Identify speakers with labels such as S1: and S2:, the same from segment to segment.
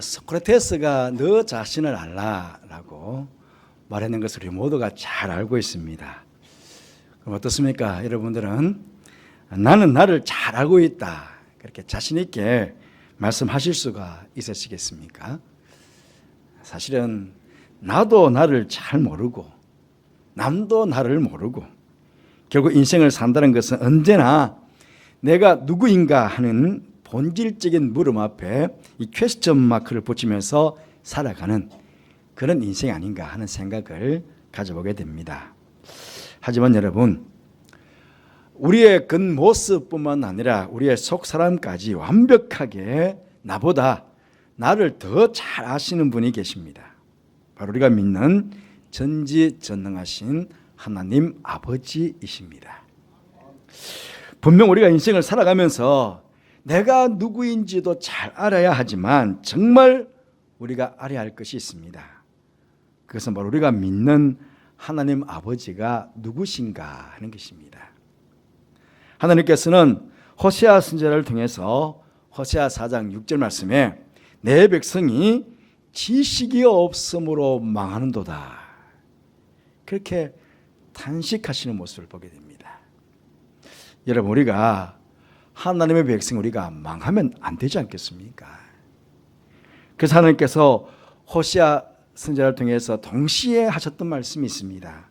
S1: 소크라테스가 너 자신을 알라라고 말하는 것을 우리 모두가 잘 알고 있습니다. 그럼 어떻습니까? 여러분들은 나는 나를 잘 알고 있다, 그렇게 자신 있게 말씀하실 수가 있으시겠습니까? 사실은 나도 나를 잘 모르고 남도 나를 모르고 결국 인생을 산다는 것은 언제나 내가 누구인가 하는 본질적인 물음 앞에 이 퀘스천 마크를 붙이면서 살아가는 그런 인생이 아닌가 하는 생각을 가져보게 됩니다. 하지만 여러분, 우리의 겉모습뿐만 아니라 우리의 속사람까지 완벽하게 나보다 나를 더 잘 아시는 분이 계십니다. 바로 우리가 믿는 전지전능하신 하나님 아버지이십니다. 분명 우리가 인생을 살아가면서 내가 누구인지도 잘 알아야 하지만 정말 우리가 알아야 할 것이 있습니다. 그것은 바로 우리가 믿는 하나님 아버지가 누구신가 하는 것입니다. 하나님께서는 호세아 선지자를 통해서 호세아 4장 6절 말씀에 내 백성이 지식이 없음으로 망하는도다, 그렇게 탄식하시는 모습을 보게 됩니다. 여러분, 우리가 하나님의 백성, 우리가 망하면 안 되지 않겠습니까? 그래서 하나님께서 호세아 선지자를 통해서 동시에 하셨던 말씀이 있습니다.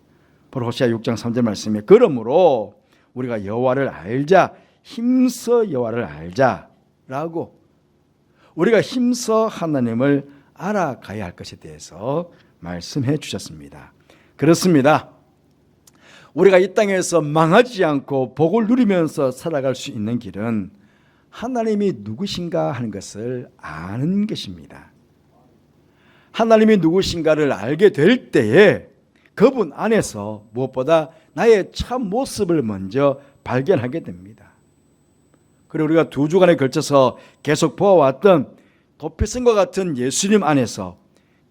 S1: 바로 호세아 6장 3절 말씀에 그러므로 우리가 여호와를 알자, 힘써 여호와를 알자라고, 우리가 힘써 하나님을 알아가야 할 것에 대해서 말씀해 주셨습니다. 그렇습니다. 우리가 이 땅에서 망하지 않고 복을 누리면서 살아갈 수 있는 길은 하나님이 누구신가 하는 것을 아는 것입니다. 하나님이 누구신가를 알게 될 때에 그분 안에서 무엇보다 나의 참 모습을 먼저 발견하게 됩니다. 그리고 우리가 두 주간에 걸쳐서 계속 보아왔던 도피성과 같은 예수님 안에서,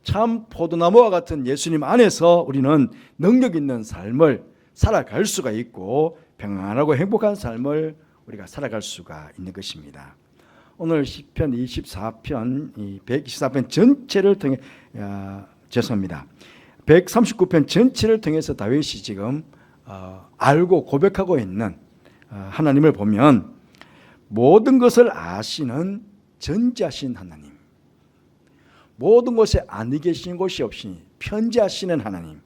S1: 참 포도나무와 같은 예수님 안에서 우리는 능력 있는 삶을 살아갈 수가 있고 평안하고 행복한 삶을 우리가 살아갈 수가 있는 것입니다. 오늘 시편 24편, 124편 전체를 통해, 죄송합니다, 139편 전체를 통해서 다윗이 지금 알고 고백하고 있는 하나님을 보면 모든 것을 아시는 전지하신 하나님, 모든 것에 안위 계신 곳이 없으니 편지하시는 하나님,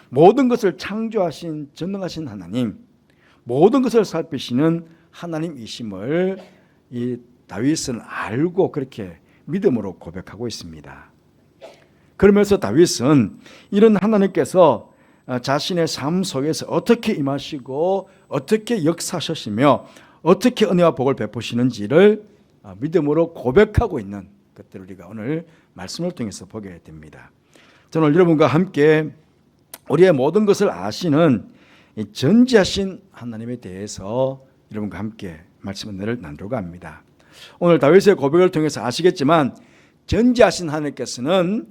S1: 모든 것을 창조하신 전능하신 하나님, 모든 것을 살피시는 하나님이심을 이 다윗은 알고 그렇게 믿음으로 고백하고 있습니다. 그러면서 다윗은 이런 하나님께서 자신의 삶 속에서 어떻게 임하시고 어떻게 역사하셨으며 어떻게 은혜와 복을 베푸시는지를 믿음으로 고백하고 있는 것들을 우리가 오늘 말씀을 통해서 보게 됩니다. 저는 여러분과 함께 우리의 모든 것을 아시는 전지하신 하나님에 대해서 여러분과 함께 말씀을 나누려고 합니다. 오늘 다윗의 고백을 통해서 아시겠지만 전지하신 하나님께서는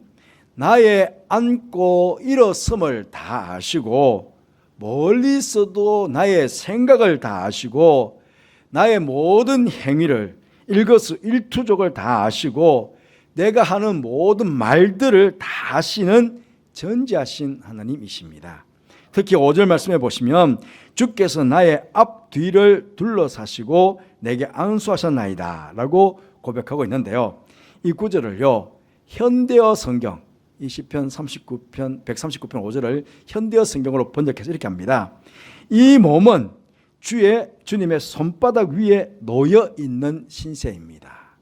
S1: 나의 앉고 일어섬을 다 아시고 멀리 있어도 나의 생각을 다 아시고 나의 모든 행위를 일거수일투족을 다 아시고 내가 하는 모든 말들을 다 아시는 전지하신 하나님이십니다. 특히 5절 말씀에 보시면 주께서 나의 앞뒤를 둘러사시고 내게 안수하셨나이다 라고 고백하고 있는데요, 이 구절을요 현대어 성경, 이 시편 139편 5절을 현대어 성경으로 번역해서 이렇게 합니다. 이 몸은 주님의 손바닥 위에 놓여 있는 신세입니다.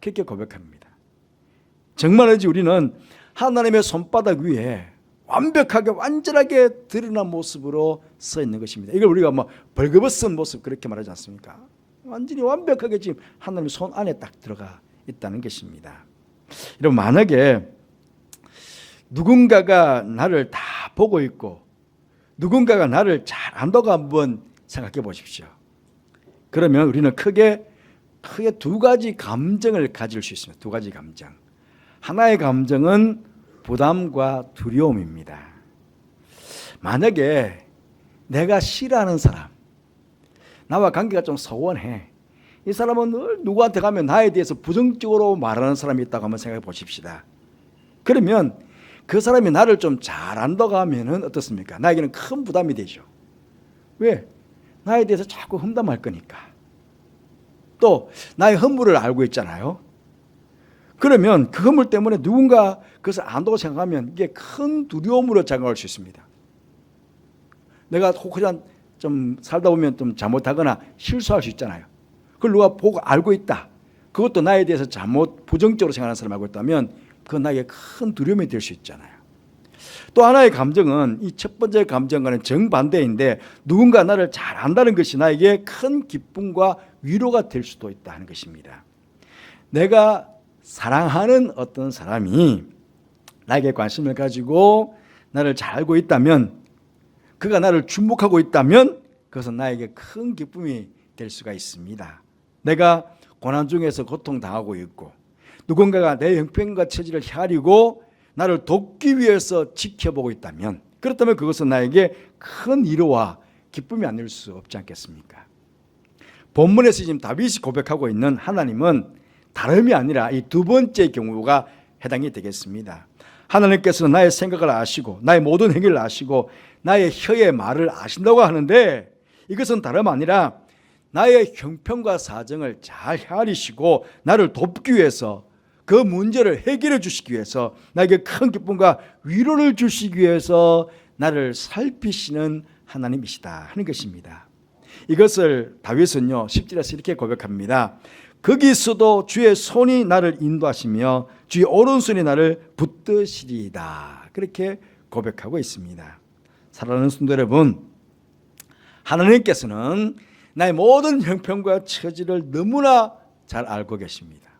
S1: 그렇게 고백합니다. 정말이지 우리는 하나님의 손바닥 위에 완벽하게 완전하게 드러난 모습으로 서 있는 것입니다. 이걸 우리가 뭐 벌거벗은 모습 그렇게 말하지 않습니까? 완전히 완벽하게 지금 하나님의 손 안에 딱 들어가 있다는 것입니다. 여러분, 만약에 누군가가 나를 다 보고 있고 누군가가 나를 잘 안다고 한번 생각해 보십시오. 그러면 우리는 크게 두 가지 감정을 가질 수 있습니다. 두 가지 감정. 하나의 감정은 부담과 두려움입니다. 만약에 내가 싫어하는 사람, 나와 관계가 좀 소원해, 이 사람은 늘 누구한테 가면 나에 대해서 부정적으로 말하는 사람이 있다고 한번 생각해 보십시다. 그러면 그 사람이 나를 좀 잘 안다고 하면은 어떻습니까? 나에게는 큰 부담이 되죠. 왜? 나에 대해서 자꾸 험담할 거니까. 또 나의 허물을 알고 있잖아요. 그러면 그 허물 때문에 누군가 그것을 안다고 생각하면 이게 큰 두려움으로 작용할 수 있습니다. 내가 혹시 좀 살다 보면 좀 잘못하거나 실수할 수 있잖아요. 그걸 누가 보고 알고 있다. 그것도 나에 대해서 잘못 부정적으로 생각하는 사람이 알고 있다면 그건 나에게 큰 두려움이 될 수 있잖아요. 또 하나의 감정은 이 첫 번째 감정과는 정반대인데 누군가 나를 잘 안다는 것이 나에게 큰 기쁨과 위로가 될 수도 있다 하는 것입니다. 내가 사랑하는 어떤 사람이 나에게 관심을 가지고 나를 잘 알고 있다면, 그가 나를 주목하고 있다면 그것은 나에게 큰 기쁨이 될 수가 있습니다. 내가 고난 중에서 고통당하고 있고 누군가가 내 형편과 처지를 헤아리고 나를 돕기 위해서 지켜보고 있다면, 그렇다면 그것은 나에게 큰 위로와 기쁨이 아닐 수 없지 않겠습니까? 본문에서 지금 다윗이 고백하고 있는 하나님은 다름이 아니라 이 두 번째 경우가 해당이 되겠습니다. 하나님께서는 나의 생각을 아시고 나의 모든 행위를 아시고 나의 혀의 말을 아신다고 하는데, 이것은 다름 아니라 나의 형편과 사정을 잘 헤아리시고 나를 돕기 위해서, 그 문제를 해결해 주시기 위해서, 나에게 큰 기쁨과 위로를 주시기 위해서 나를 살피시는 하나님이시다 하는 것입니다. 이것을 다윗은요 10절에서 이렇게 고백합니다. 거기서도 주의 손이 나를 인도하시며 주의 오른손이 나를 붙드시리이다. 그렇게 고백하고 있습니다. 사랑하는 성도 여러분, 하나님께서는 나의 모든 형편과 처지를 너무나 잘 알고 계십니다.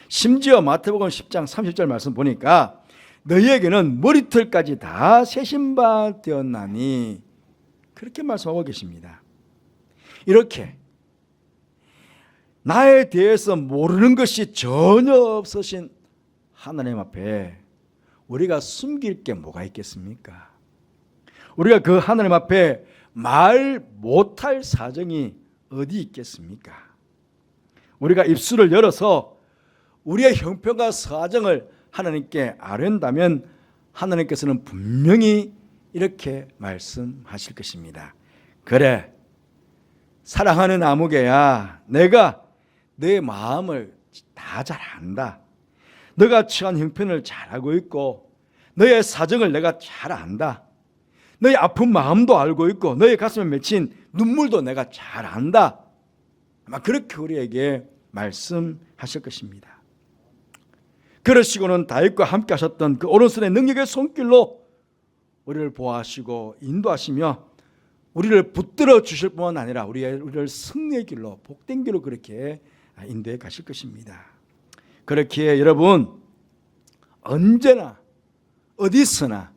S1: 심지어 마태복음 10장 30절 말씀 보니까 너희에게는 머리털까지 다 세신 바 되었나니, 그렇게 말씀하고 계십니다. 이렇게 나에 대해서 모르는 것이 전혀 없으신 하나님 앞에 우리가 숨길 게 뭐가 있겠습니까? 우리가 그 하나님 앞에 말 못할 사정이 어디 있겠습니까? 우리가 입술을 열어서 우리의 형편과 사정을 하나님께 아뢰다면 하나님께서는 분명히 이렇게 말씀하실 것입니다. 그래, 사랑하는 아무개야, 내가 내 마음을 다 잘 안다. 너가 처한 형편을 잘 알고 있고 너의 사정을 내가 잘 안다. 너의 아픈 마음도 알고 있고 너의 가슴에 맺힌 눈물도 내가 잘 안다. 아마 그렇게 우리에게 말씀하실 것입니다. 그러시고는 다윗과 함께 하셨던 그 오른손의 능력의 손길로 우리를 보호하시고 인도하시며 우리를 붙들어 주실 뿐만 아니라 우리를 승리의 길로, 복된 길로 그렇게 인도해 가실 것입니다. 그렇기에 여러분, 언제나 어디서나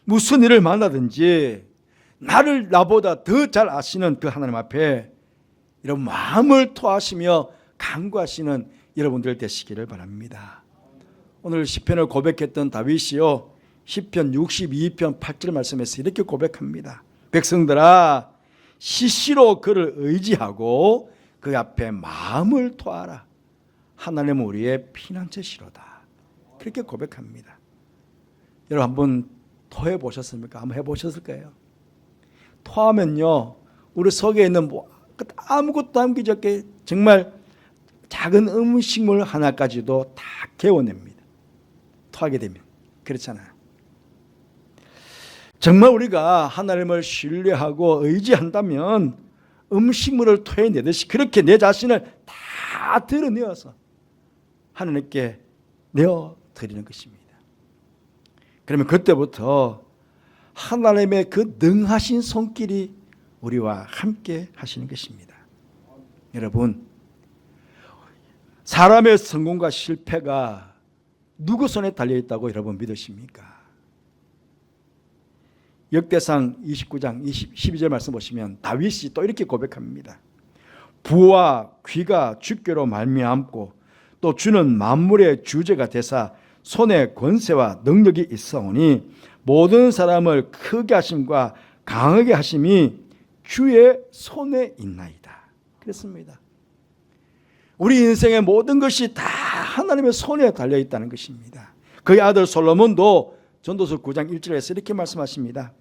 S1: 무슨 일을 만나든지 나보다 더 잘 아시는 그 하나님 앞에 이런 마음을 토하시며 간구하시는 여러분들 되시기를 바랍니다. 오늘 시편을 고백했던 다윗이요, 시편 62편 8절 말씀에서 이렇게 고백합니다. 백성들아, 시시로 그를 의지하고 그 앞에 마음을 토하라. 하나님은 우리의 피난처시로다. 그렇게 고백합니다. 여러분 한번 토해 보셨습니까? 한번 해보셨을 거예요. 토하면요, 우리 속에 있는 아무것도 담기지 않게 정말 작은 음식물 하나까지도 다 개워냅니다. 토하게 되면. 그렇잖아요. 정말 우리가 하나님을 신뢰하고 의지한다면 음식물을 토해내듯이 그렇게 내 자신을 다 드러내어서 하나님께 내어드리는 것입니다. 그러면 그때부터 하나님의 그 능하신 손길이 우리와 함께 하시는 것입니다. 여러분, 사람의 성공과 실패가 누구 손에 달려있다고 여러분 믿으십니까? 역대상 29장 12절 말씀 보시면 다윗이 또 이렇게 고백합니다. 부와 귀가 주께로 말미암고 또 주는 만물의 주제가 되사 손에 권세와 능력이 있사오니 모든 사람을 크게 하심과 강하게 하심이 주의 손에 있나이다. 그렇습니다. 우리 인생의 모든 것이 다 하나님의 손에 달려 있다는 것입니다. 그의 아들 솔로몬도 전도서 9장 1절에서 이렇게 말씀하십니다.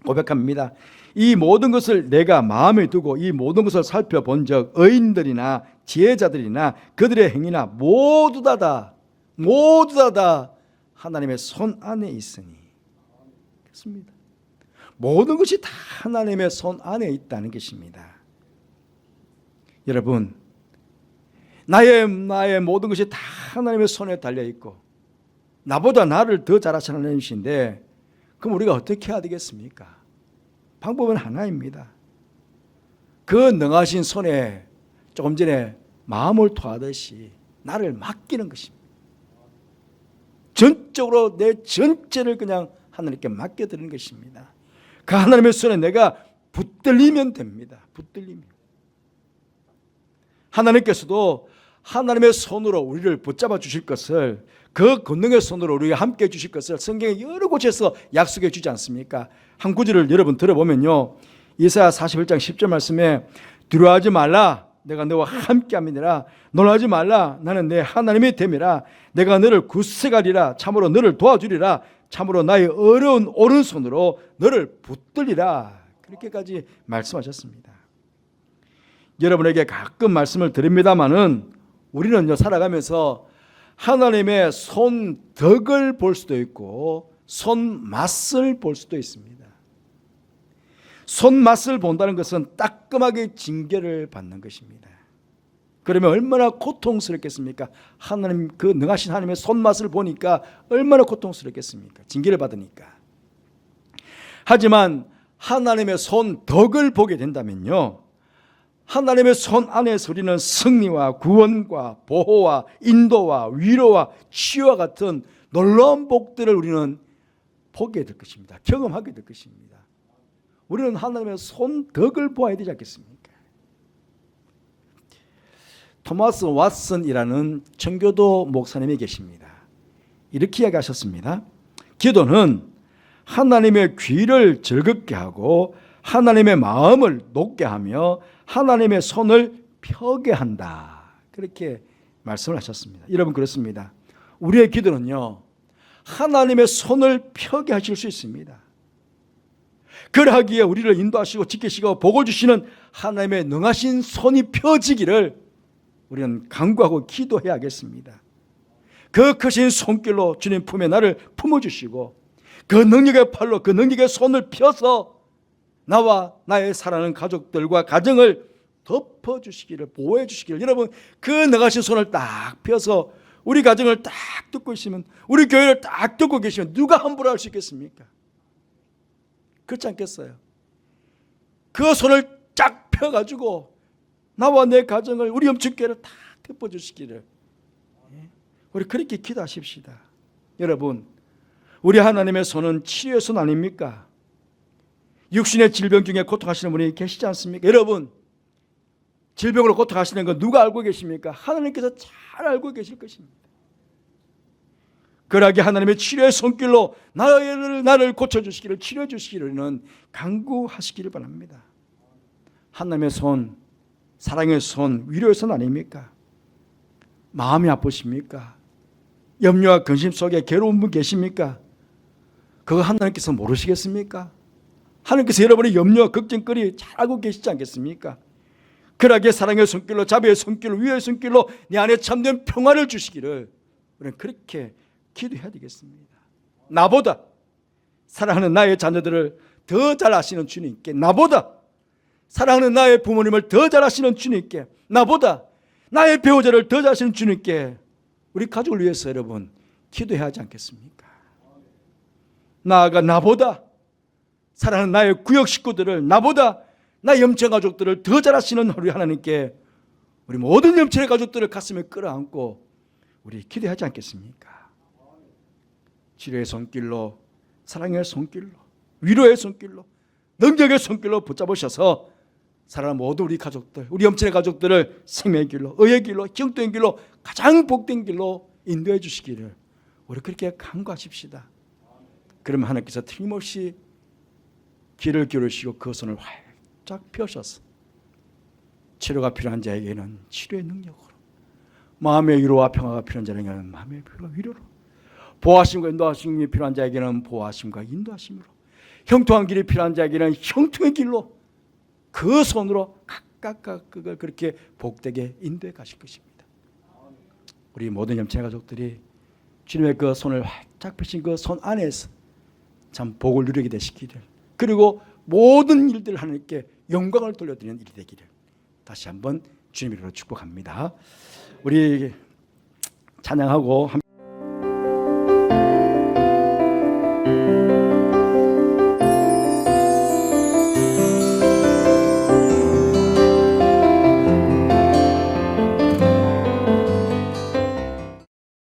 S1: 고백합니다. 이 모든 것을 내가 마음에 두고 이 모든 것을 살펴본 적 의인들이나 지혜자들이나 그들의 행위나 모두 다 하나님의 손 안에 있으니. 그렇습니다. 모든 것이 다 하나님의 손 안에 있다는 것입니다. 여러분, 나의 모든 것이 다 하나님의 손에 달려 있고 나보다 나를 더 잘하시는 하나님이신데, 그럼 우리가 어떻게 해야 되겠습니까? 방법은 하나입니다. 그 능하신 손에 조금 전에 마음을 토하듯이 나를 맡기는 것입니다. 전적으로 내 전체를 그냥 하나님께 맡겨드리는 것입니다. 그 하나님의 손에 내가 붙들리면 됩니다. 붙들리면. 하나님께서도 하나님의 손으로 우리를 붙잡아 주실 것을, 그 권능의 손으로 우리가 함께 주실 것을 성경에 여러 곳에서 약속해 주지 않습니까? 한 구절을 여러분 들어보면요, 이사야 41장 10절 말씀에 두려워하지 말라, 내가 너와 함께 함이니라. 놀라지 말라, 나는 내 하나님이 됨이라. 내가 너를 굳세가리라. 참으로 너를 도와주리라. 참으로 나의 어려운 오른손으로 너를 붙들리라. 그렇게까지 말씀하셨습니다. 여러분에게 가끔 말씀을 드립니다마는 우리는 살아가면서 하나님의 손덕을 볼 수도 있고 손맛을 볼 수도 있습니다. 손맛을 본다는 것은 따끔하게 징계를 받는 것입니다. 그러면 얼마나 고통스럽겠습니까? 하나님, 그 능하신 하나님의 손맛을 보니까 얼마나 고통스럽겠습니까? 징계를 받으니까. 하지만 하나님의 손덕을 보게 된다면요, 하나님의 손 안에서 우리는 승리와 구원과 보호와 인도와 위로와 치유와 같은 놀라운 복들을 우리는 보게 될 것입니다. 경험하게 될 것입니다. 우리는 하나님의 손덕을 보아야 되지 않겠습니까? 토마스 왓슨이라는 청교도 목사님이 계십니다. 이렇게 이야기하셨습니다. 기도는 하나님의 귀를 즐겁게 하고 하나님의 마음을 높게 하며 하나님의 손을 펴게 한다. 그렇게 말씀을 하셨습니다. 여러분, 그렇습니다. 우리의 기도는요, 하나님의 손을 펴게 하실 수 있습니다. 그러하기에 우리를 인도하시고 지키시고 복을 주시는 하나님의 능하신 손이 펴지기를 우리는 간구하고 기도해야겠습니다. 그 크신 손길로 주님 품에 나를 품어주시고 그 능력의 팔로 그 능력의 손을 펴서 나와 나의 사랑하는 가족들과 가정을 덮어주시기를, 보호해주시기를. 여러분, 그 능하신 손을 딱 펴서 우리 가정을 딱 덮고 있으면, 우리 교회를 딱 덮고 계시면 누가 함부로 할 수 있겠습니까? 그렇지 않겠어요? 그 손을 쫙 펴가지고 나와 내 가정을, 우리 엄청교회를 딱 덮어주시기를 우리 그렇게 기도하십시다. 여러분, 우리 하나님의 손은 치유의 손 아닙니까? 육신의 질병 중에 고통하시는 분이 계시지 않습니까? 여러분, 질병으로 고통하시는 건 누가 알고 계십니까? 하나님께서 잘 알고 계실 것입니다. 그러하게 하나님의 치료의 손길로 나를 고쳐주시기를, 치료해 주시기를 간구하시기를 바랍니다. 하나님의 손, 사랑의 손, 위로의 손 아닙니까? 마음이 아프십니까? 염려와 근심 속에 괴로운 분 계십니까? 그거 하나님께서 모르시겠습니까? 하나님께서 여러분의 염려와 걱정거리 잘 알고 계시지 않겠습니까? 그러하게 사랑의 손길로, 자비의 손길로, 위로의 손길로 내 안에 참된 평화를 주시기를 우리는 그렇게 기도해야 되겠습니다. 나보다 사랑하는 나의 자녀들을 더 잘 아시는 주님께, 나보다 사랑하는 나의 부모님을 더 잘 아시는 주님께, 나보다 나의 배우자를 더 잘 아시는 주님께 우리 가족을 위해서 여러분 기도해야 하지 않겠습니까? 나아가 나보다 사랑하는 나의 구역 식구들을, 나보다 나의 염증 가족들을 더 잘 아시는 우리 하나님께 우리 모든 염증의 가족들을 가슴에 끌어안고 우리 기도하지 않겠습니까? 치료의 손길로, 사랑의 손길로, 위로의 손길로, 능력의 손길로 붙잡으셔서 사랑하는 모든 우리 가족들, 우리 염증의 가족들을 생명의 길로, 의의 길로, 기억된 길로, 가장 복된 길로 인도해 주시기를 우리 그렇게 간구하십시다. 그러면 하나님께서 틀림없이 귀를 기울이시고 그 손을 활짝 펴셔서 치료가 필요한 자에게는 치료의 능력으로, 마음의 위로와 평화가 필요한 자에게는 마음의 위로로, 보호하심과 인도하심이 필요한 자에게는 보호하심과 인도하심으로, 형통한 길이 필요한 자에게는 형통의 길로 그 손으로 각각 그걸 그렇게 복되게 인도해 가실 것입니다. 우리 모든 염치의 가족들이 주님의 그 손을 활짝 펴신 그 손 안에서 참 복을 누리게 되시기를, 그리고 모든 일들 하나님께 영광을 돌려드리는 일이 되기를 다시 한번 주님 이름으로 축복합니다. 우리 찬양하고